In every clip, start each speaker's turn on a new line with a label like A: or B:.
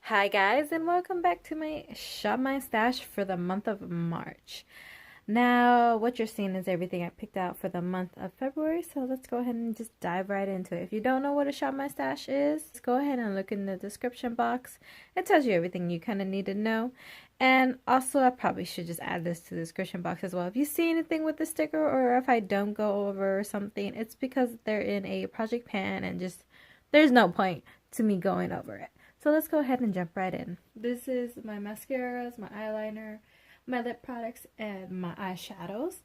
A: Hi guys, and welcome back to my Shop My Stash for the month of March. Now, what you're seeing is everything I picked out for the month of February, so let's go ahead and just dive right into it. If you don't know what a Shop My Stash is, go ahead and look in the description box. It tells you everything you kind of need to know. And also, I probably should just add this to the description box as well. If you see anything with the sticker, or if I don't go over something, it's because they're in a project pan and just there's no point to me going over it. So let's go ahead and jump right in. This is my mascaras, my eyeliner, my lip products, and my eyeshadows.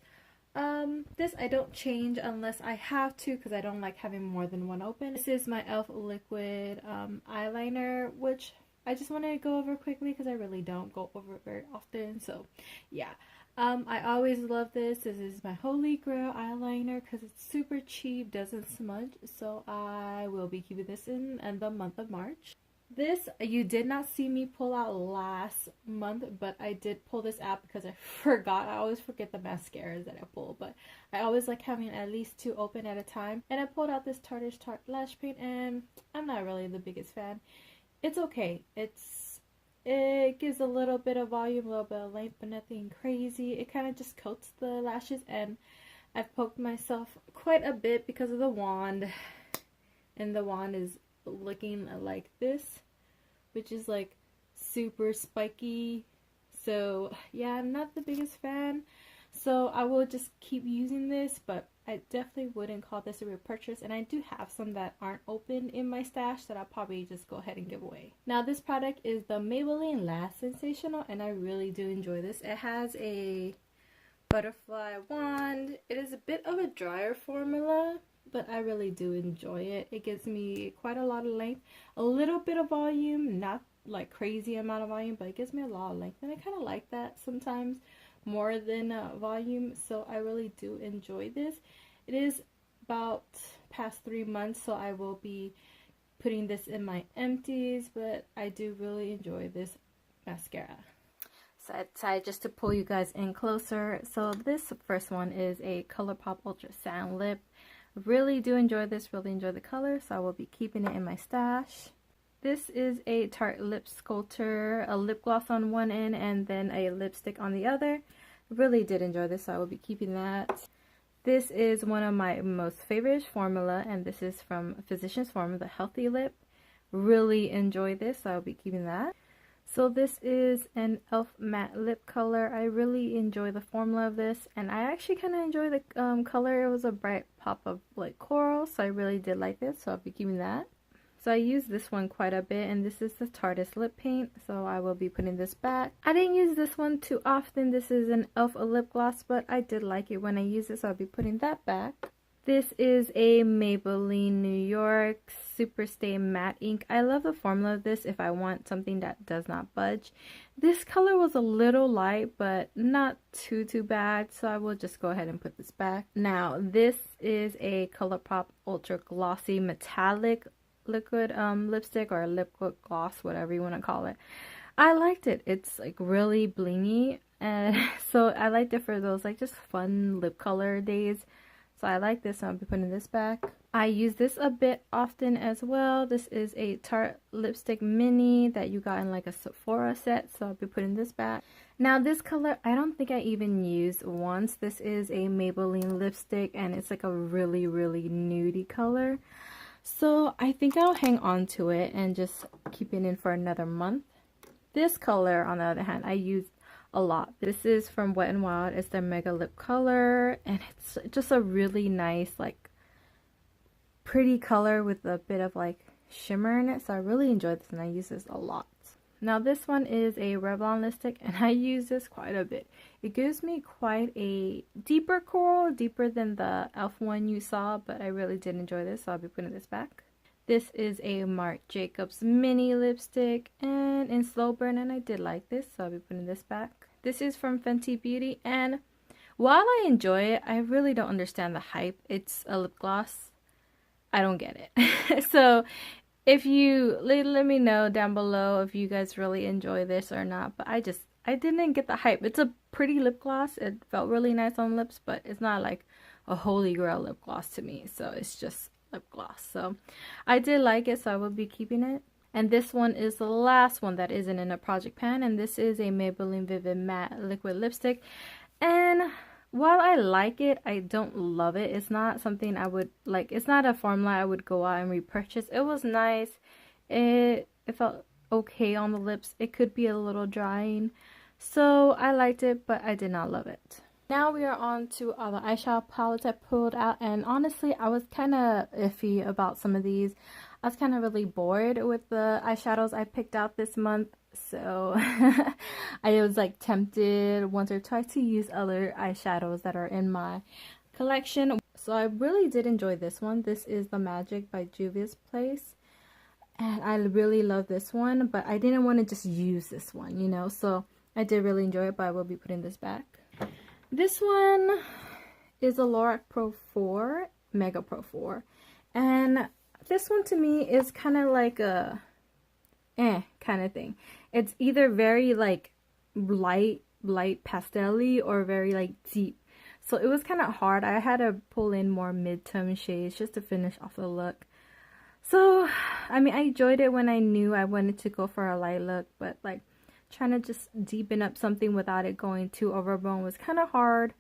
A: This I don't change unless I have to because I don't like having more than one open. This is my e.l.f. liquid eyeliner, which I just want to go over quickly because I really don't go over it very often. So yeah, I always love this. This is my holy grail eyeliner because it's super cheap, doesn't smudge. So I will be keeping this in the month of March. This you did not see me pull out last month, but I did pull this out because I forgot. I always forget the mascaras that I pull, but I always like having at least two open at a time. And I pulled out this Tarte Lash Paint, and I'm not really the biggest fan. It's okay. It gives a little bit of volume, a little bit of length, but nothing crazy. It kind of just coats the lashes, and I've poked myself quite a bit because of the wand, and the wand is looking like this, which is like super spiky. So yeah, I'm not the biggest fan, so I will just keep using this, but I definitely wouldn't call this a real purchase. And I do have some that aren't open in my stash that I'll probably just go ahead and give away. Now this product is the Maybelline Lash Sensational, and I really do enjoy this. It has a butterfly wand. It is a bit of a drier formula, but I really do enjoy it. It gives me quite a lot of length, a little bit of volume, not like crazy amount of volume, but it gives me a lot of length, and I kind of like that sometimes more than volume. So I really do enjoy this. It is about past 3 months, so I will be putting this in my empties, but I do really enjoy this mascara. So I decided just to pull you guys in closer. So this first one is a ColourPop Ultra Sand Lip. Really do enjoy this, really enjoy the color, so I will be keeping it in my stash. This is a Tarte Lip Sculptor, a lip gloss on one end and then a lipstick on the other. Really did enjoy this, so I will be keeping that. This is one of my most favorite formula, and this is from Physicians Formula, the Healthy Lip. Really enjoy this, so I will be keeping that. So this is an e.l.f. matte lip color. I really enjoy the formula of this, and I actually kind of enjoy the color. It was a bright pop of like coral, so I really did like this, so I'll be keeping that. So I use this one quite a bit, and this is the Tarte lip paint, so I will be putting this back. I didn't use this one too often. This is an e.l.f. lip gloss, but I did like it when I used it, so I'll be putting that back. This is a Maybelline New York Super Stay Matte Ink. I love the formula of this if I want something that does not budge. This color was a little light, but not too bad, so I will just go ahead and put this back. Now, this is a ColourPop Ultra Glossy Metallic liquid lipstick, or liquid gloss, whatever you want to call it. I liked it. It's like really blingy, and so I liked it for those like just fun lip color days. So I like this, so I'll be putting this back. I use this a bit often as well. This is a Tarte lipstick mini that you got in like a Sephora set, so I'll be putting this back. Now this color, I don't think I even used once. This is a Maybelline lipstick, and it's like a really nudie color. So I think I'll hang on to it and just keep it in for another month. This color, on the other hand, I used a lot. This is from Wet n Wild. It's their Mega Lip color, and it's just a really nice, like, pretty color with a bit of like shimmer in it. So I really enjoyed this, and I use this a lot. Now this one is a Revlon lipstick, and I use this quite a bit. It gives me quite a deeper coral, deeper than the e.l.f. one you saw, but I really did enjoy this, so I'll be putting this back. This is a Marc Jacobs mini lipstick, and in slow burn, and I did like this, so I'll be putting this back. This is from Fenty Beauty, and while I enjoy it, I really don't understand the hype. It's a lip gloss. I don't get it. So if you let me know down below if you guys really enjoy this or not, but I didn't get the hype. It's a pretty lip gloss. It felt really nice on lips, but it's not like a holy grail lip gloss to me. So it's just lip gloss. So I did like it, so I will be keeping it. And this one is the last one that isn't in a project pan, and this is a Maybelline Vivid Matte Liquid Lipstick. And while I like it, I don't love it. It's not something I would like. It's not a formula I would go out and repurchase. It was nice. It felt okay on the lips. It could be a little drying. So I liked it, but I did not love it. Now we are on to all the eyeshadow palettes I pulled out, and honestly I was kind of iffy about some of these. I was kind of really bored with the eyeshadows I picked out this month, so I was like tempted once or twice to use other eyeshadows that are in my collection. So I really did enjoy this one. This is The Magic by Juvia's Place, and I really love this one, but I didn't want to just use this one, you know, so I did really enjoy it, but I will be putting this back. This one is a Lorac Pro 4, Mega Pro 4, and this one to me is kind of like a kind of thing. It's either very like light pastel-y or very like deep. So it was kind of hard. I had to pull in more mid-tone shades just to finish off the look. So, I mean, I enjoyed it when I knew I wanted to go for a light look, but like trying to just deepen up something without it going too overblown was kind of hard.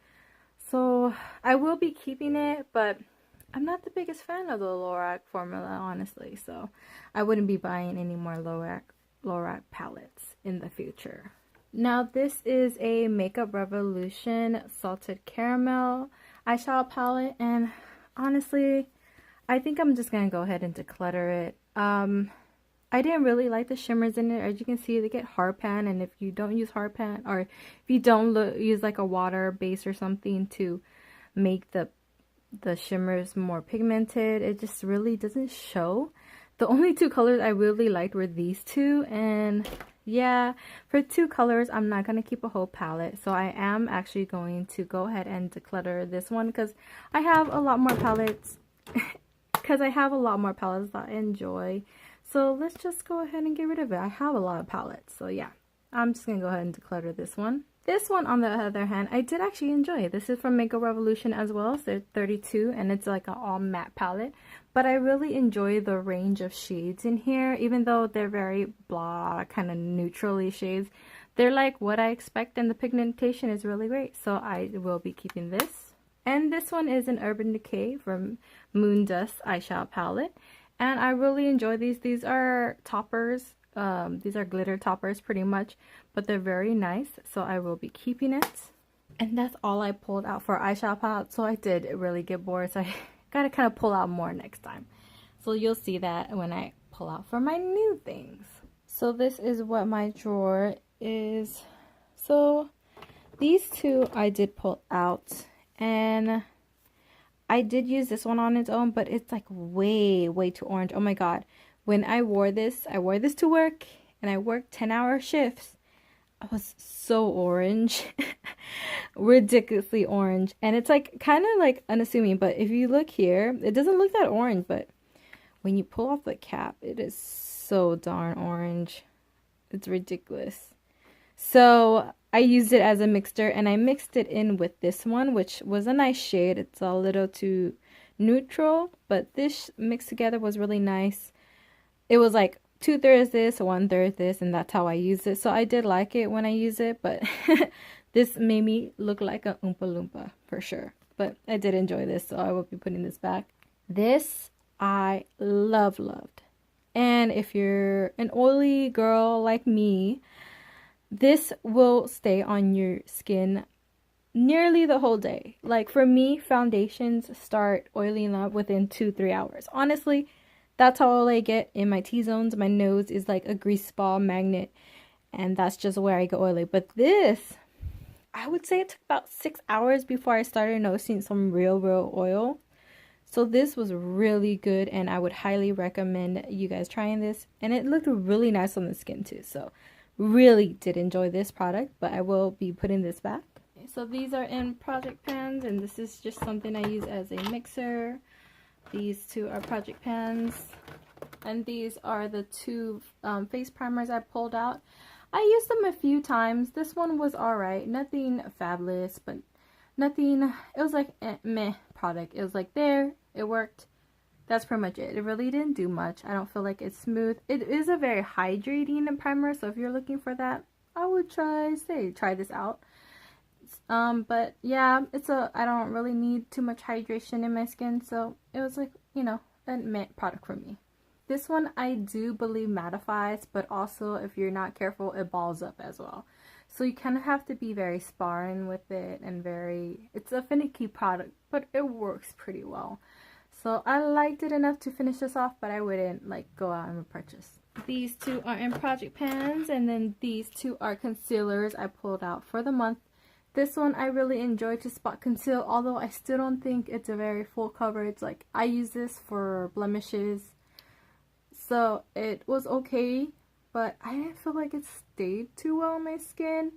A: So I will be keeping it, but I'm not the biggest fan of the Lorac formula, honestly. So I wouldn't be buying any more Lorac palettes in the future. Now this is a Makeup Revolution Salted Caramel eyeshadow palette, and honestly I think I'm just gonna go ahead and declutter it. I didn't really like the shimmers in it. As you can see, they get hard pan, and if you don't use hard pan, or if you don't use like a water base or something to make the shimmers more pigmented, it just really doesn't show. The only two colors I really liked were these two, and yeah, for two colors I'm not gonna keep a whole palette, so I am actually going to go ahead and declutter this one because I have a lot more palettes that I enjoy. So let's just go ahead and get rid of it. I have a lot of palettes, so yeah, I'm just gonna go ahead and declutter this one. This one, on the other hand, I did actually enjoy. This is from Makeup Revolution as well. So they're 32, and it's like an all matte palette. But I really enjoy the range of shades in here, even though they're very blah, kind of neutrally shades. They're like what I expect, and the pigmentation is really great. So I will be keeping this. And this one is an Urban Decay from Moon Dust eyeshadow palette. And I really enjoy these. These are toppers. These are glitter toppers pretty much, but they're very nice, so I will be keeping it. And that's all I pulled out for eyeshadow palette, so I did really get bored, so I gotta kind of pull out more next time. So you'll see that when I pull out for my new things. So this is what my drawer is. So these two I did pull out, and I did use this one on its own, but it's like way too orange. Oh my god. When I wore this to work, and I worked 10-hour shifts. I was so orange. Ridiculously orange. And it's like kind of like unassuming, but if you look here, it doesn't look that orange, but when you pull off the cap, it is so darn orange. It's ridiculous. So I used it as a mixture, and I mixed it in with this one, which was a nice shade. It's a little too neutral, but this mixed together was really nice. It was like 2/3 this, 1/3 this, and that's how I used it. So I did like it when I used it, but this made me look like a Oompa Loompa for sure. But I did enjoy this, so I will be putting this back. This I loved. And if you're an oily girl like me, this will stay on your skin nearly the whole day. Like for me, foundations start oiling up within 2-3 hours. Honestly, that's how all I get in my T-zones. My nose is like a grease ball magnet, and that's just where I get oily. But this, I would say it took about 6 hours before I started noticing some real oil. So this was really good, and I would highly recommend you guys trying this. And it looked really nice on the skin too. So really did enjoy this product, but I will be putting this back. Okay, so these are in project pans, and this is just something I use as a mixer. These two are project pans, and these are the two face primers I pulled out. I used them a few times. This one was alright, nothing fabulous, but nothing, it was like meh product. It was like there, it worked, That's pretty much it. It really didn't do much. I don't feel like it's smooth. It is a very hydrating primer, so if you're looking for that, I would try this out. But yeah, I don't really need too much hydration in my skin, so it was like, you know, a matte product for me. This one I do believe mattifies, but also if you're not careful, it balls up as well. So you kind of have to be very sparring with it and it's a finicky product, but it works pretty well. So I liked it enough to finish this off, but I wouldn't like go out and purchase. These two are in project pans, and then these two are concealers I pulled out for the month. This one I really enjoyed to spot conceal, although I still don't think it's a very full coverage. Like, I use this for blemishes, so it was okay, but I didn't feel like it stayed too well on my skin.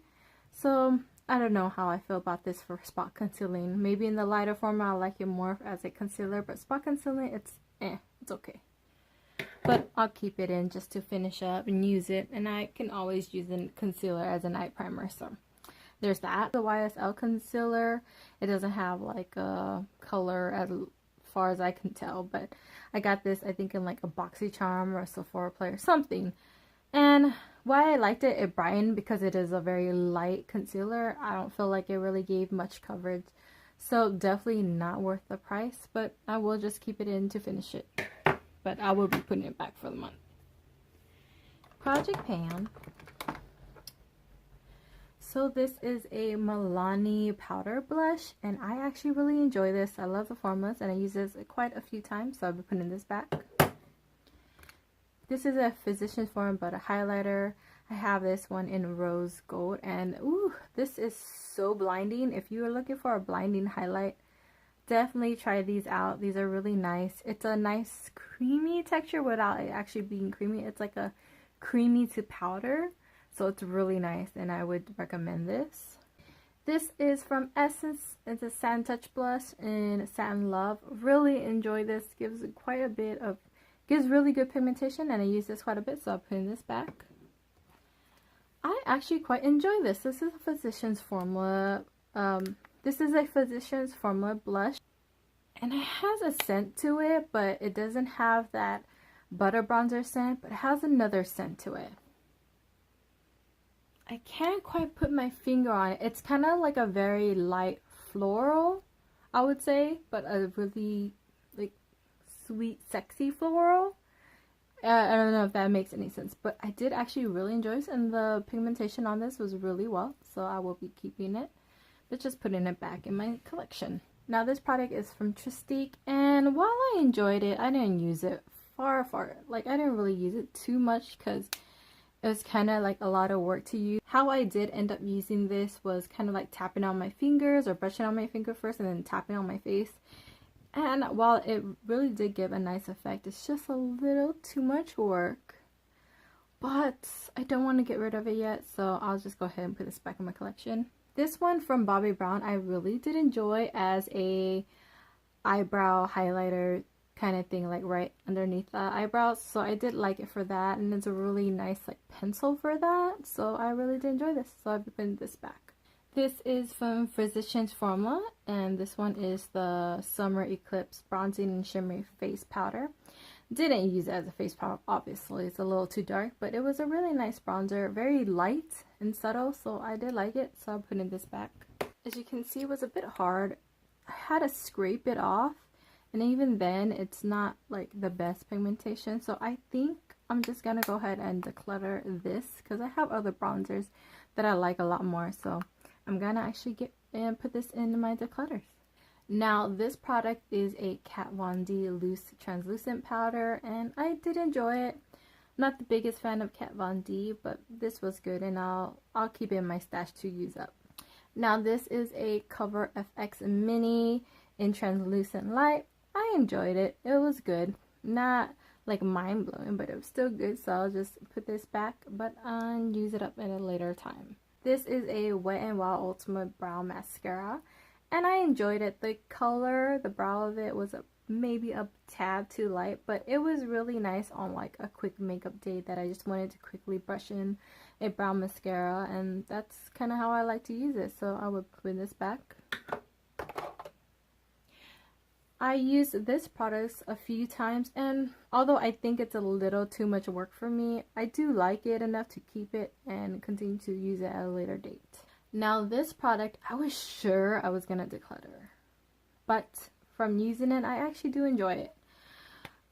A: So I don't know how I feel about this for spot concealing. Maybe in the lighter format I like it more as a concealer, but spot concealing, it's okay. But I'll keep it in just to finish up and use it, and I can always use a concealer as a night primer, so there's that. The YSL concealer, it doesn't have like a color as far as I can tell, but I got this I think in like a BoxyCharm or a Sephora Play or something. And why I liked it, it brightened because it is a very light concealer. I don't feel like it really gave much coverage, so definitely not worth the price, but I will just keep it in to finish it. But I will be putting it back for the month. Project Pan. So this is a Milani powder blush, and I actually really enjoy this. I love the formulas, and I use this quite a few times, so I'll be putting this back. This is a Physicians Formula but a highlighter. I have this one in rose gold, and ooh, this is so blinding. If you are looking for a blinding highlight, definitely try these out. These are really nice. It's a nice creamy texture without it actually being creamy. It's like a creamy to powder, so it's really nice, and I would recommend this. This is from Essence. It's a Satin Touch blush in Satin Love. Really enjoy this. Gives really good pigmentation, and I use this quite a bit, so I'll put this back. I actually quite enjoy this. This is a Physicians Formula. This is a Physicians Formula blush, and it has a scent to it, but it doesn't have that butter bronzer scent, but it has another scent to it. I can't quite put my finger on it. It's kind of like a very light floral, I would say, but a really like sweet, sexy floral. I don't know if that makes any sense, but I did actually really enjoy this, and the pigmentation on this was really well, so I will be keeping it, but just putting it back in my collection. Now this product is from Tristique, and while I enjoyed it, I didn't use it I didn't really use it too much because it was kind of like a lot of work to use. How I did end up using this was kind of like tapping on my fingers or brushing on my finger first and then tapping on my face. And while it really did give a nice effect, it's just a little too much work. But I don't want to get rid of it yet, so I'll just go ahead and put this back in my collection. This one from Bobbi Brown I really did enjoy as a eyebrow highlighter kind of thing, like right underneath the eyebrows, so I did like it for that, and it's a really nice like pencil for that, so I really did enjoy this, so I've been putting this back. This is from Physicians Formula, and this one is the Summer Eclipse Bronzing and Shimmery Face Powder. Didn't use it as a face powder, obviously, it's a little too dark, but it was a really nice bronzer, very light and subtle, so I did like it, so I'm putting this back. As you can see, it was a bit hard. I had to scrape it off, and even then it's not like the best pigmentation, so I think I'm just gonna go ahead and declutter this because I have other bronzers that I like a lot more, so I'm gonna actually get and put this in my declutters. Now this product is a Kat Von D loose translucent powder, and I did enjoy it. Not the biggest fan of Kat Von D, but this was good, and I'll keep it in my stash to use up. Now this is a Cover FX Mini in translucent light. I enjoyed it. It was good. Not like mind-blowing, but it was still good, so I'll just put this back, but use it up at a later time. This is a Wet n Wild Ultimate Brow Mascara, and I enjoyed it. The color, the brow of it was maybe a tad too light, but it was really nice on like a quick makeup day that I just wanted to quickly brush in a brow mascara, and that's kind of how I like to use it, so I would put this back. I used this product a few times, and although I think it's a little too much work for me, I do like it enough to keep it and continue to use it at a later date. Now this product, I was sure I was gonna declutter, but from using it, I actually do enjoy it.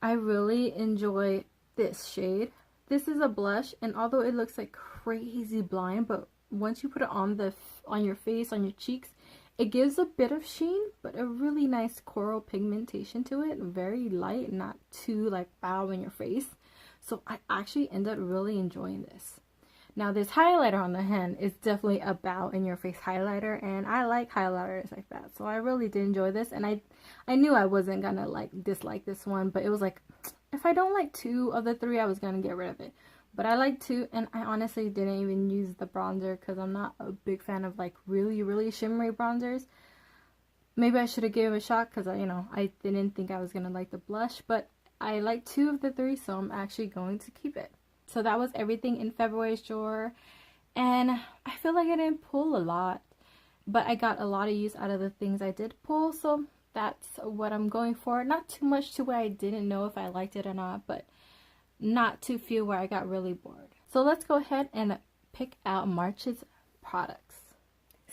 A: I really enjoy this shade. This is a blush, and although it looks like crazy blind, but once you put it on your face, on your cheeks, it gives a bit of sheen, but a really nice coral pigmentation to it. Very light, not too like bow in your face. So I actually ended up really enjoying this. Now this highlighter on the hand is definitely a bow in your face highlighter, and I like highlighters like that. So I really did enjoy this, and I knew I wasn't gonna like dislike this one, but it was like, if I don't like 2 of the 3, I was gonna get rid of it. But I like 2, and I honestly didn't even use the bronzer because I'm not a big fan of like really shimmery bronzers. Maybe I should have given it a shot because I didn't think I was gonna like the blush, but I like 2 of the 3, so I'm actually going to keep it. So that was everything in February's drawer, and I feel like I didn't pull a lot, but I got a lot of use out of the things I did pull, so that's what I'm going for. Not too much to where I didn't know if I liked it or not, but not to feel where I got really bored. So let's go ahead and pick out March's products.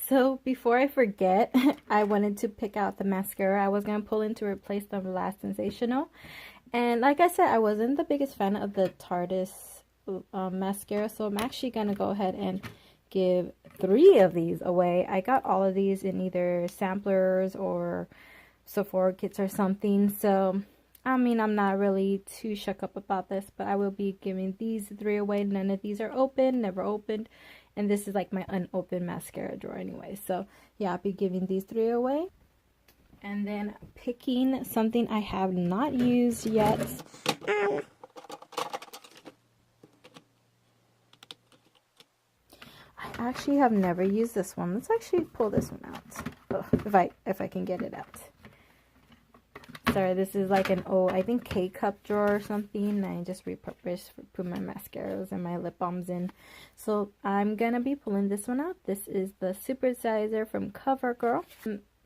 A: So before I forget, I wanted to pick out the mascara I was going to pull in to replace the Last Sensational. And like I said, I wasn't the biggest fan of the Tarte mascara, so I'm actually going to go ahead and give 3 of these away. I got all of these in either samplers or Sephora kits or something, so I mean, I'm not really too shook up about this, but I will be giving these 3 away. None of these are open, never opened, and this is like my unopened mascara drawer anyway. So yeah, I'll be giving these 3 away. And then picking something I have not used yet. I actually have never used this one. Let's actually pull this one out. Ugh, if I can get it out. Sorry, this is like an I think K-cup drawer or something. I just repurposed for put my mascaras and my lip balms in. So I'm gonna be pulling this one out. This is the Supersizer from CoverGirl.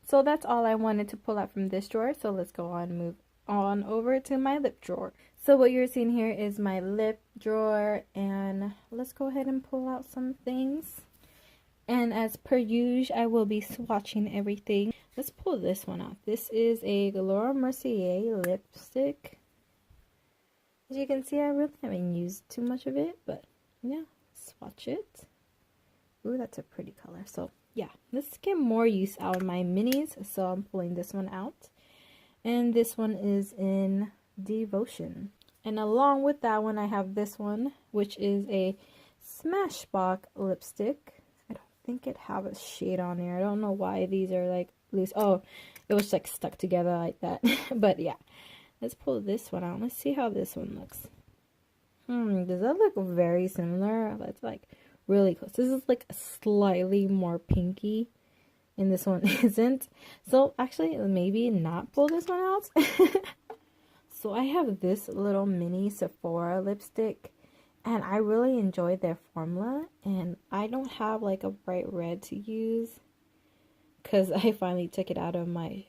A: So that's all I wanted to pull out from this drawer. So let's go on, move on over to my lip drawer. So what you're seeing here is my lip drawer, and let's go ahead and pull out some things. And as per usual, I will be swatching everything. Let's pull this one out. This is a Laura Mercier lipstick. As you can see, I really haven't used too much of it, but yeah, swatch it. Ooh, that's a pretty color. So yeah, let's get more use out of my minis. So I'm pulling this one out. And this one is in Devotion. And along with that one, I have this one, which is a Smashbox lipstick. I don't think it have a shade on there. I don't know why these are like loose. Oh, it was like stuck together like that. But yeah, let's pull this one out. Let's see how this one looks. Does that look very similar? That's like really close. This is like slightly more pinky, and this one isn't. So actually, maybe not pull this one out. So I have this little mini Sephora lipstick, and I really enjoyed their formula, and I don't have like a bright red to use because I finally took it out of my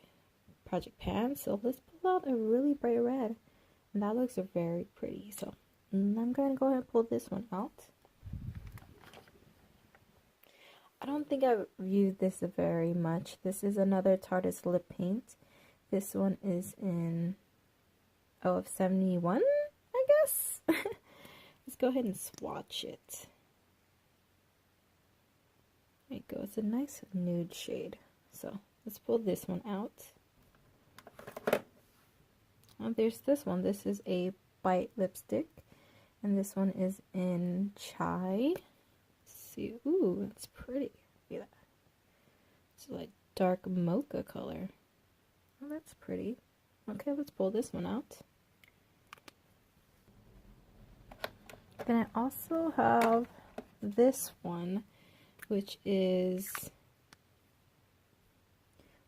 A: project pan. So let's pull out a really bright red, and that looks very pretty. So I'm going to go ahead and pull this one out. I don't think I've used this very much. This is another Tarte lip paint. This one is in of 71, I guess. Let's go ahead and swatch it. There you go. It's a nice nude shade. So let's pull this one out. And there's this one. This is a Bite lipstick, and this one is in Chai. Let's see. Ooh, it's pretty. Look at that. It's like dark mocha color. Oh, that's pretty. Okay, let's pull this one out. Then I also have this one, which is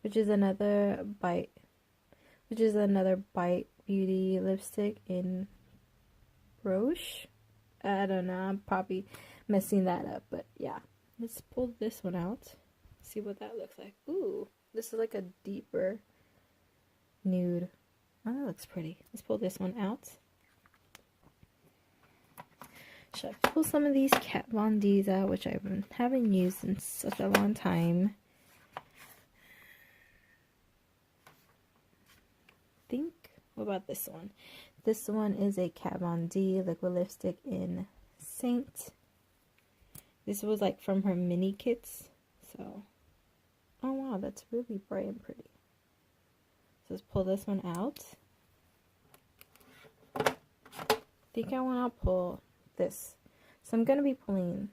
A: another Bite Beauty lipstick in Roche. I don't know, I'm probably messing that up, but yeah. Let's pull this one out. See what that looks like. Ooh, this is like a deeper nude. Oh, that looks pretty. Let's pull this one out. Should I pull some of these Kat Von D's out, which I haven't used in such a long time? What about this one? This one is a Kat Von D liquid lipstick in Saint. This was like from her mini kits. So, oh wow, that's really bright and pretty. So let's pull this one out. I think I want to pull this. So I'm going to be pulling.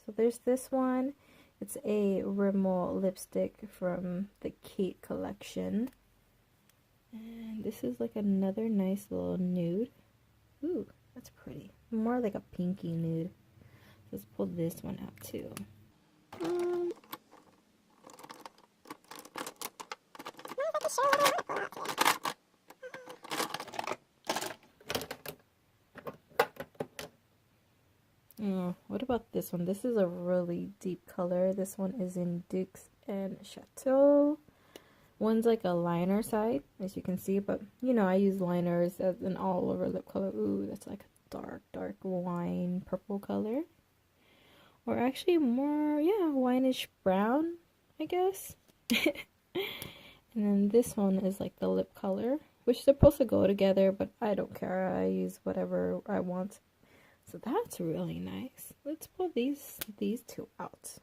A: So there's this one. It's a Rimmel lipstick from the Kate collection. And this is like another nice little nude. Ooh, that's pretty. More like a pinky nude. Let's pull this one out too. What about this one? This is a really deep color. This one is in Dukes and Chateau. One's like a liner side, as you can see, but you know, I use liners as an all over lip color. Ooh, that's like a dark wine purple color. Or actually more, yeah, wineish brown, I guess. And then this one is like the lip color, which is supposed to go together, but I don't care. I use whatever I want. So that's really nice. Let's pull these two out.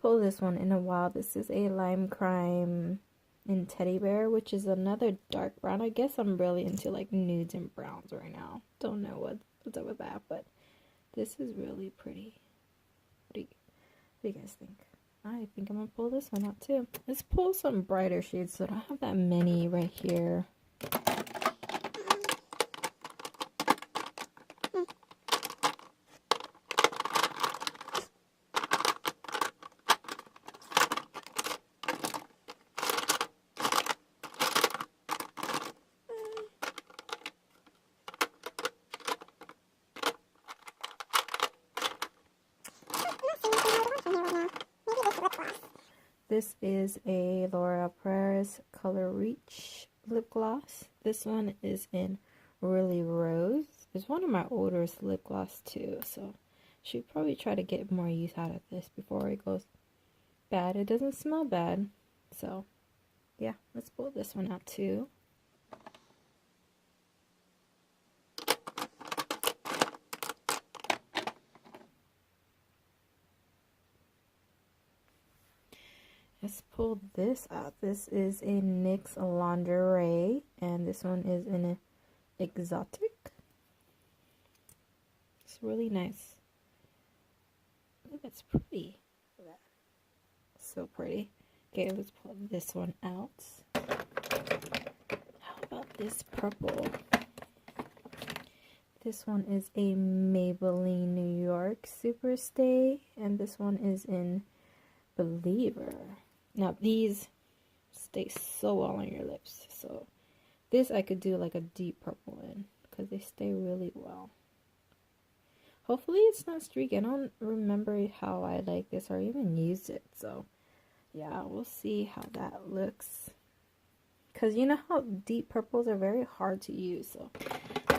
A: Pull this one in a while. This is a Lime Crime in Teddy Bear, which is another dark brown. I guess I'm really into like nudes and browns right now. Don't know what's up with that, but this is really pretty. What do you guys think? I think I'm gonna pull this one out too. Let's pull some brighter shades so I don't have that many right here. This is a Laura Prairie Color Reach lip gloss. This one is in Really Rose. It's one of my oldest lip gloss too, so should probably try to get more use out of this before it goes bad. It doesn't smell bad, so yeah, let's pull this one out too. Let's pull this out. This is a NYX Lingerie, and this one is in an Exotic. It's really nice. Look, that's pretty. Look at that. So pretty. Okay, let's pull this one out. How about this purple? This one is a Maybelline New York Superstay, and this one is in Believer. Now these stay so well on your lips, so this I could do like a deep purple in because they stay really well. Hopefully it's not streaky. I don't remember how I like this or even used it, so yeah, we'll see how that looks. Because you know how deep purples are very hard to use, so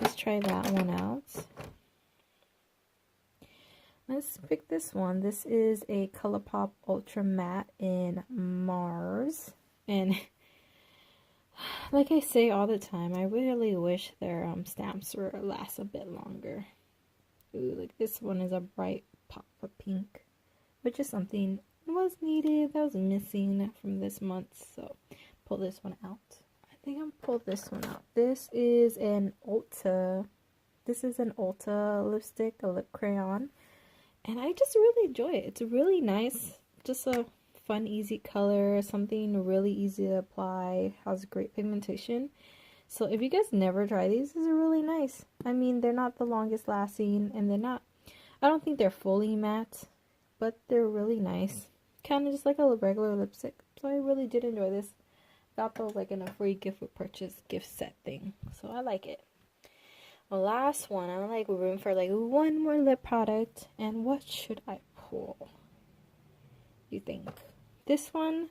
A: let's try that one out. Let's pick this one. This is a ColourPop Ultra Matte in Mars. And like I say all the time, I really wish their stamps were last a bit longer. Ooh, like this one is a bright pop of pink, which is something that was needed, that was missing from this month. So pull this one out. I think I'm pull this one out. This is an Ulta. This is an Ulta lipstick, a lip crayon. And I just really enjoy it. It's really nice. Just a fun, easy color. Something really easy to apply. Has great pigmentation. So if you guys never try these are really nice. I mean, they're not the longest lasting. And they're not, I don't think they're fully matte. But they're really nice. Kind of just like a regular lipstick. So I really did enjoy this. got those like in a free gift with purchase gift set thing, so I like it. The last one, I'm like room for like one more lip product, and what should I pull? You think? This one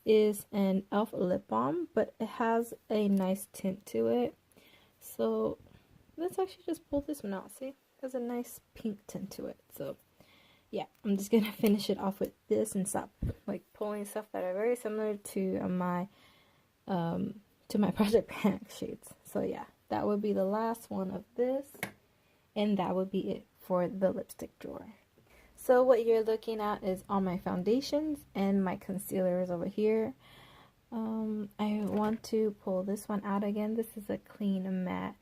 A: is an e.l.f. lip balm, but it has a nice tint to it. So let's actually just pull this one out. See, it has a nice pink tint to it. So yeah, I'm just gonna finish it off with this and stop like pulling stuff that are very similar to my Project Pan shades. So yeah, that would be the last one of this, and that would be it for the lipstick drawer. So what you're looking at is all my foundations and my concealers over here. I want to pull this one out again. This is a clean matte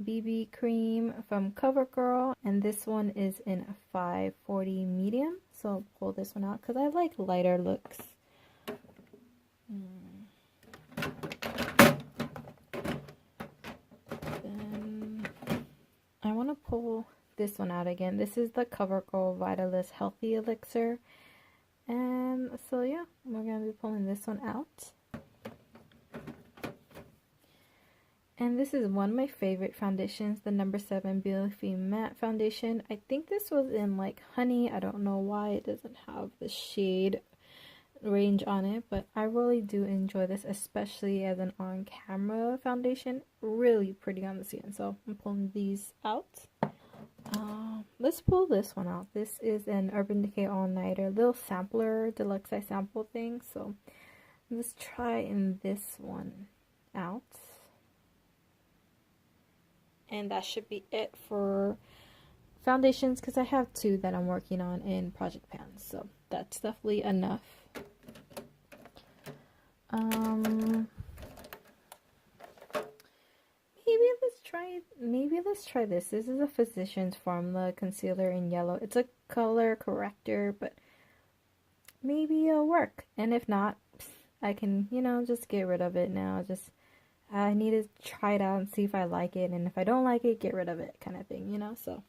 A: BB cream from CoverGirl, and this one is in a 540 medium. So I'll pull this one out because I like lighter looks. Then I want to pull this one out again. This is the CoverGirl Vitalist Healthy Elixir, and so yeah, we're gonna be pulling this one out. And this is one of my favorite foundations, the number 7 Beauty Matte Foundation. I think this was in like honey. I don't know why it doesn't have the shade range on it, but I really do enjoy this, especially as an on-camera foundation. Really pretty on the skin. So I'm pulling these out. Let's pull this one out. This is an Urban Decay All-Nighter little sampler, deluxe size sample thing. So let's try this one out. And that should be it for foundations, because I have 2 that I'm working on in Project Pan. So that's definitely enough. Maybe let's try this. This is a Physicians Formula concealer in yellow. It's a color corrector, but maybe it'll work. And if not, I can, just get rid of it now. I need to try it out and see if I like it, and if I don't like it, get rid of it, kind of thing, so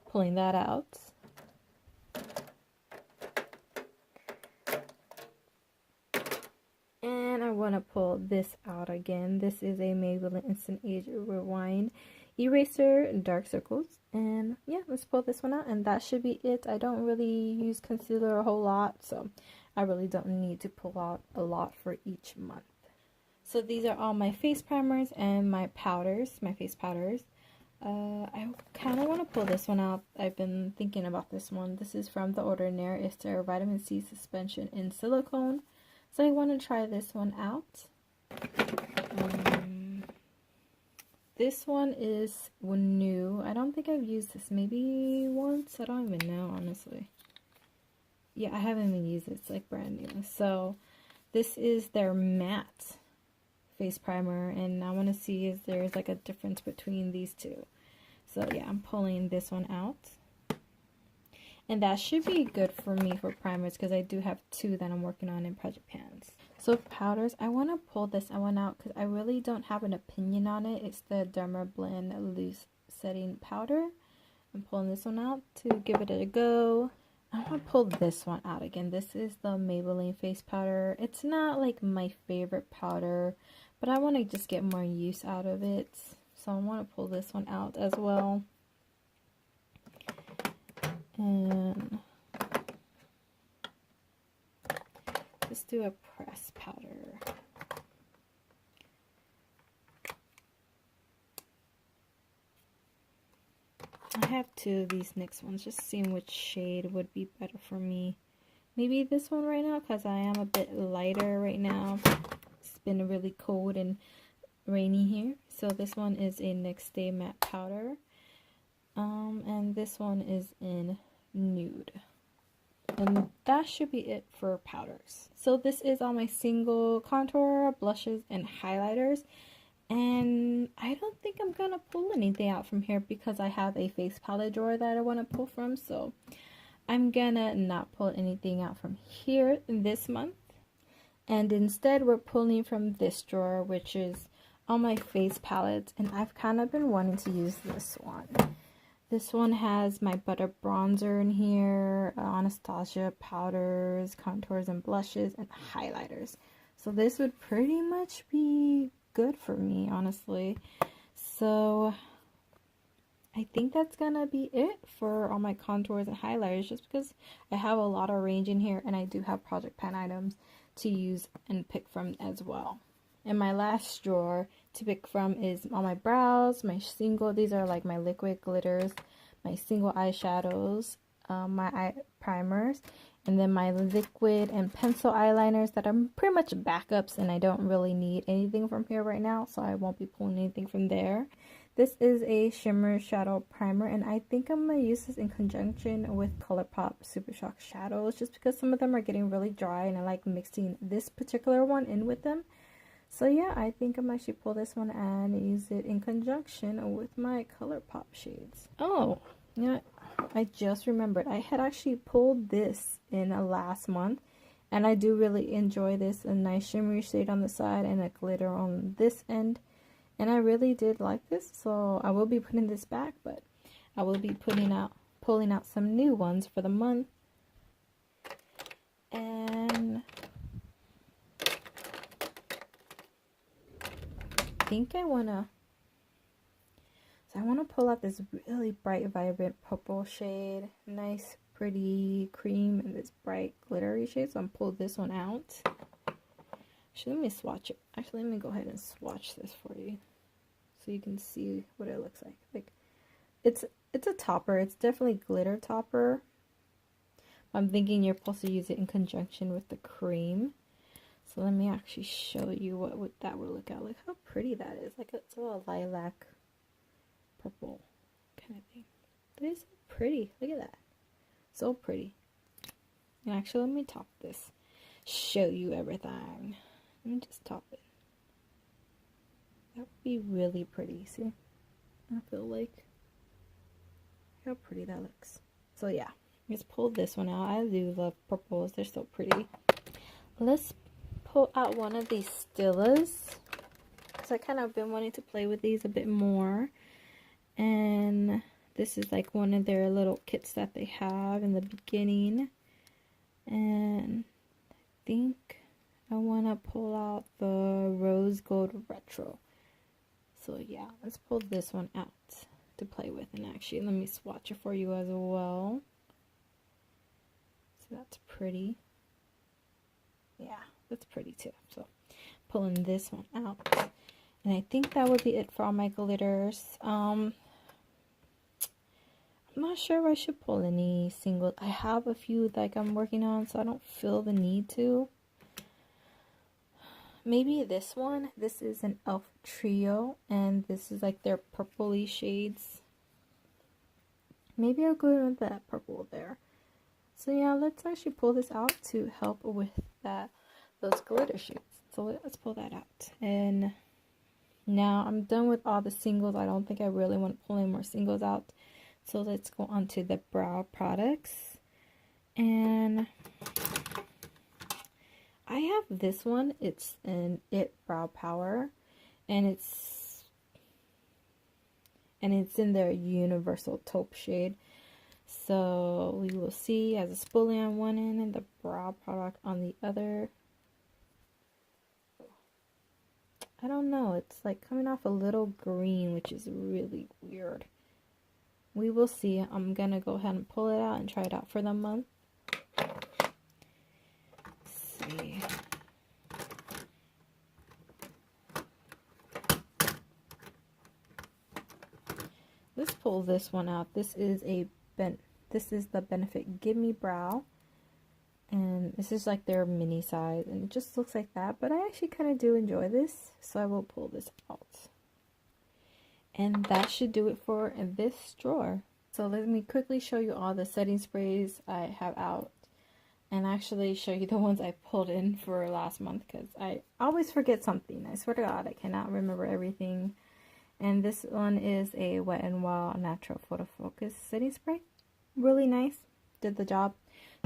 A: pulling that out. And I want to pull this out again. This is a Maybelline Instant Age Rewind Eraser Dark Circles, and yeah, let's pull this one out, and that should be it. I don't really use concealer a whole lot, so I really don't need to pull out a lot for each month. So these are all my face primers and my powders, my face powders. I kind of want to pull this one out. I've been thinking about this one. This is from The Ordinary. It's their Vitamin C Suspension in Silicone. So I want to try this one out. This one is new. I don't think I've used this maybe once. I don't even know, honestly. Yeah, I haven't even used it. It's like brand new. So this is their matte face primer, and I want to see if there's like a difference between these two. So yeah, I'm pulling this one out, and that should be good for me for primers, because I do have 2 that I'm working on in Project Pans. So powders, I want to pull this one out because I really don't have an opinion on it. It's the Derma Blend Loose Setting Powder. I'm pulling this one out to give it a go. I want to pull this one out again. This is the Maybelline face powder. It's not like my favorite powder, but I want to just get more use out of it. So I want to pull this one out as well. And let's do a press powder. I have 2 of these next ones, just seeing which shade would be better for me. Maybe this one right now, because I am a bit lighter right now. It's been really cold and rainy here. So this one is a Next Day Matte Powder. And this one is in Nude. And that should be it for powders. So this is all my single contour, blushes, and highlighters. And I don't think I'm gonna pull anything out from here because I have a face palette drawer that I want to pull from. So I'm gonna not pull anything out from here this month. And instead we're pulling from this drawer, which is all my face palettes. And I've kind of been wanting to use this one. This one has my Butter Bronzer in here, Anastasia powders, contours, and blushes, and highlighters. So this would pretty much be good for me, honestly. So I think that's gonna be it for all my contours and highlighters, just because I have a lot of range in here and I do have project pan items to use and pick from as well. And my last drawer to pick from is all my brows, my single, these are like my liquid glitters, my single eyeshadows, my eye primers, and then my liquid and pencil eyeliners that are pretty much backups, and I don't really need anything from here right now, so I won't be pulling anything from there. This is a shimmer shadow primer, and I think I'm going to use this in conjunction with ColourPop Super Shock shadows, just because some of them are getting really dry and I like mixing this particular one in with them. So yeah, I think I might actually pull this one and use it in conjunction with my ColourPop shades. Oh, yeah, I just remembered. I had actually pulled this in last month, and I do really enjoy this. A nice shimmery shade on the side and a glitter on this end. And I really did like this, so I will be putting this back, but I will be pulling out some new ones for the month. And I think I wanna pull out this really bright, vibrant purple shade. Nice, pretty cream and this bright glittery shade. So I'm pull this one out. Actually, let me swatch it. Actually, let me go ahead and swatch this for you, so you can see what it looks like. Like, it's a topper. It's definitely glitter topper. I'm thinking you're supposed to use it in conjunction with the cream. So let me actually show you what that would look at. Look how pretty that is. Like, it's a little lilac purple kind of thing. That is so pretty. Look at that. So pretty. And actually, let me top this. Show you everything. Let me just top it. That would be really pretty. See? I feel like how pretty that looks. So yeah, let's pull this one out. I do love purples. They're so pretty. Let's pull out one of these Stillas. So I kind of been wanting to play with these a bit more. And this is like one of their little kits that they have in the beginning. And I think I want to pull out the Rose Gold Retro. So yeah, let's pull this one out to play with. And actually, let me swatch it for you as well. So that's pretty. Yeah, that's pretty too. So pulling this one out. And I think that would be it for all my glitters. I'm not sure if I should pull any singles. I have a few like I'm working on, so I don't feel the need to. Maybe this one. This is an Elf Trio, and this is like their purpley shades. Maybe I'll go with that purple there. So yeah, let's actually pull this out to help with those glitter shades. So let's pull that out. And now I'm done with all the singles. I don't think I really want to pull any more singles out. So let's go on to the brow products. And I have this one. It's an It Brow Power, and it's in their universal taupe shade. So we will see. It has a spoolie on one end and the brow product on the other. I don't know. It's like coming off a little green, which is really weird. We will see. I'm gonna go ahead and pull it out and try it out for the month. Let's see. Let's pull this one out. This is the Benefit Gimme Brow, and this is like their mini size, and it just looks like that, but I actually kind of do enjoy this, so I will pull this out. And that should do it for this drawer. So let me quickly show you all the setting sprays I have out, and actually show you the ones I pulled in for last month, because I always forget something. I swear to God, I cannot remember everything. And this one is a Wet n Wild Natural Photo Focus setting spray. Really nice. Did the job.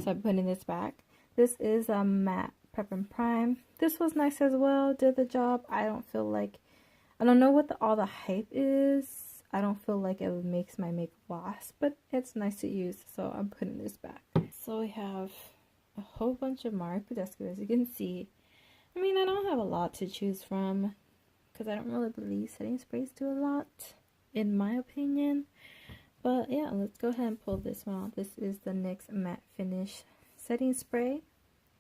A: So I'm putting this back. This is a matte Prep and Prime. This was nice as well. Did the job. I don't know what all the hype is. I don't feel like it makes my makeup last, but it's nice to use. So I'm putting this back. So we have a whole bunch of my PANtastic, as you can see. I mean, I don't have a lot to choose from because I don't really believe setting sprays do a lot, in my opinion. But yeah, let's go ahead and pull this one out. This is the NYX Matte Finish Setting Spray.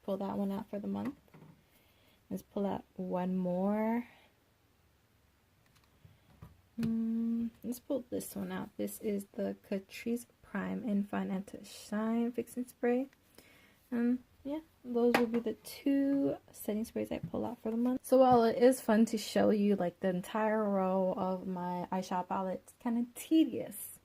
A: Pull that one out for the month. Let's pull out one more. Let's pull this one out. This is the Catrice Prime Infine Anti-Shine Fixing Spray. Yeah, those will be the two setting sprays I pull out for the month. So while it is fun to show you like the entire row of my eyeshadow palette, it's kind of tedious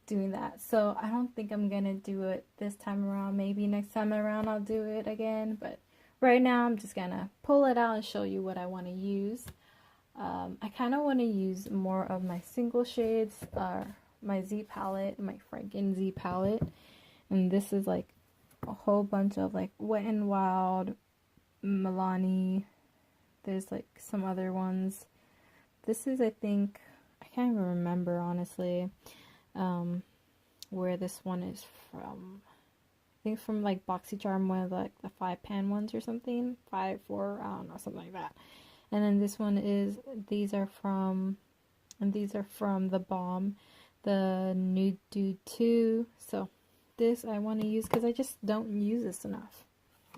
A: doing that. So I don't think I'm gonna do it this time around. Maybe next time around I'll do it again, but right now I'm just gonna pull it out and show you what I want to use. I kind of want to use more of my single shades, my Z palette, my Franken Z palette, and this is like a whole bunch of like Wet n Wild, Milani. There's like some other ones. This is, I think, I can't even remember honestly where this one is from. I think from like BoxyCharm, one of like the 5-pan ones or something, 5, 4, I don't know, something like that. And then this one is, these are from The Balm, the Nude Dude 2. So this I want to use because I just don't use this enough.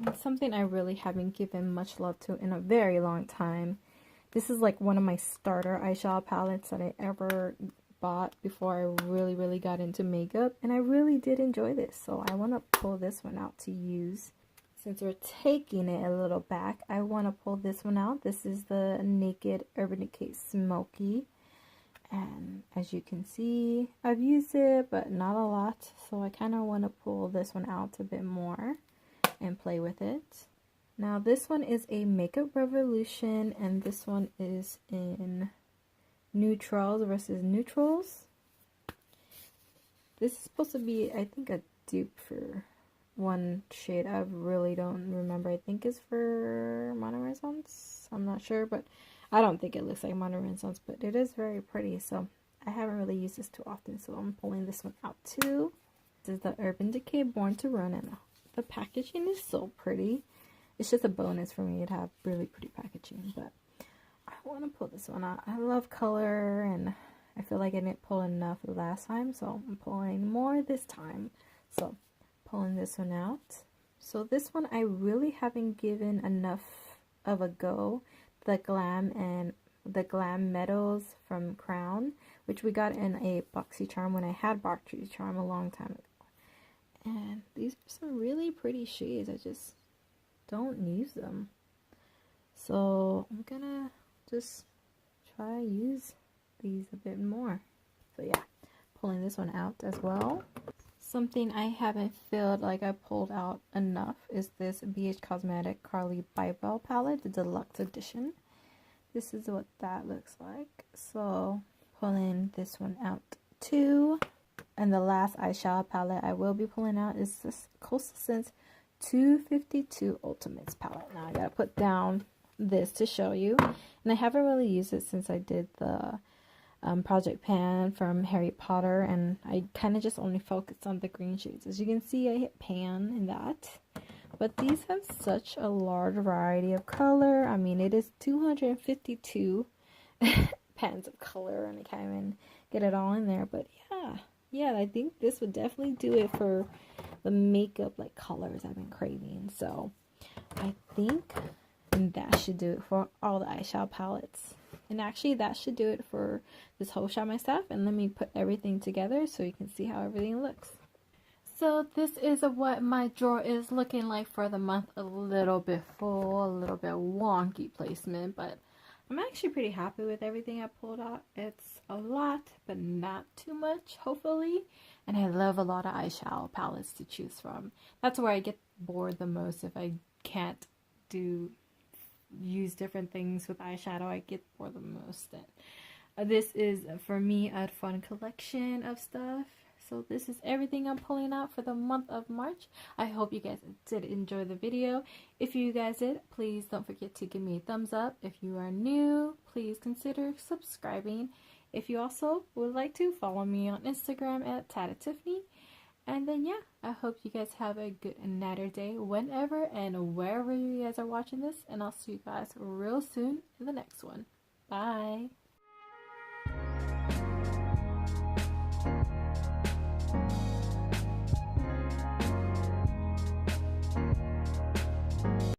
A: It's something I really haven't given much love to in a very long time. This is like one of my starter eyeshadow palettes that I ever bought before I really got into makeup, and I really did enjoy this, so I want to pull this one out to use. Since we're taking it a little back, I want to pull this one out. This is the Naked Urban Decay Smoky, and as you can see, I've used it but not a lot, so I kind of want to pull this one out a bit more and play with it. Now this one is a Makeup Revolution, and this one is in Neutrals versus Neutrals. This is supposed to be, I think, a dupe for one shade. I really don't remember. I think it's for Modern Renaissance. I'm not sure, but I don't think it looks like Modern Renaissance, but it is very pretty. So I haven't really used this too often, so I'm pulling this one out too. This is the Urban Decay Born to Run, and the packaging is so pretty. It's just a bonus for me to have really pretty packaging, but I want to pull this one out. I love color, and I feel like I didn't pull enough the last time, so I'm pulling more this time. So pulling this one out. So this one I really haven't given enough of a go. The Glam Medals from Crown, which we got in a BoxyCharm when I had BoxyCharm a long time ago. And these are some really pretty shades. I just don't use them. So I'm gonna just try to use these a bit more. So yeah, pulling this one out as well. Something I haven't felt like I pulled out enough is this BH Cosmetic Carly Bybel palette, the deluxe edition. This is what that looks like. So pulling this one out too. And the last eyeshadow palette I will be pulling out is this Coastal Scents 252 Ultimates palette. Now I gotta put down this to show you, and I haven't really used it since I did the Project Pan from Harry Potter, and I kind of just only focused on the green shades. As you can see, I hit pan in that, but these have such a large variety of color. I mean, it is 252 pans of color, and I can't even get it all in there, but yeah, I think this would definitely do it for the makeup like colors I've been craving. So I think that should do it for all the eyeshadow palettes. And actually that should do it for this whole Shop My Stash. And let me put everything together so you can see how everything looks. So this is what my drawer is looking like for the month. A little bit full, a little bit wonky placement, but I'm actually pretty happy with everything I pulled out. It's a lot, but not too much, hopefully. And I love a lot of eyeshadow palettes to choose from. That's where I get bored the most. If I can't use different things with eyeshadow, I get bored the most. This is, for me, a fun collection of stuff. So this is everything I'm pulling out for the month of March. I hope you guys did enjoy the video. If you guys did, please don't forget to give me a thumbs up. If you are new, please consider subscribing. If you also would like to, follow me on Instagram at TataTiffany. And then, yeah, I hope you guys have a good night or day whenever and wherever you guys are watching this. And I'll see you guys real soon in the next one. Bye.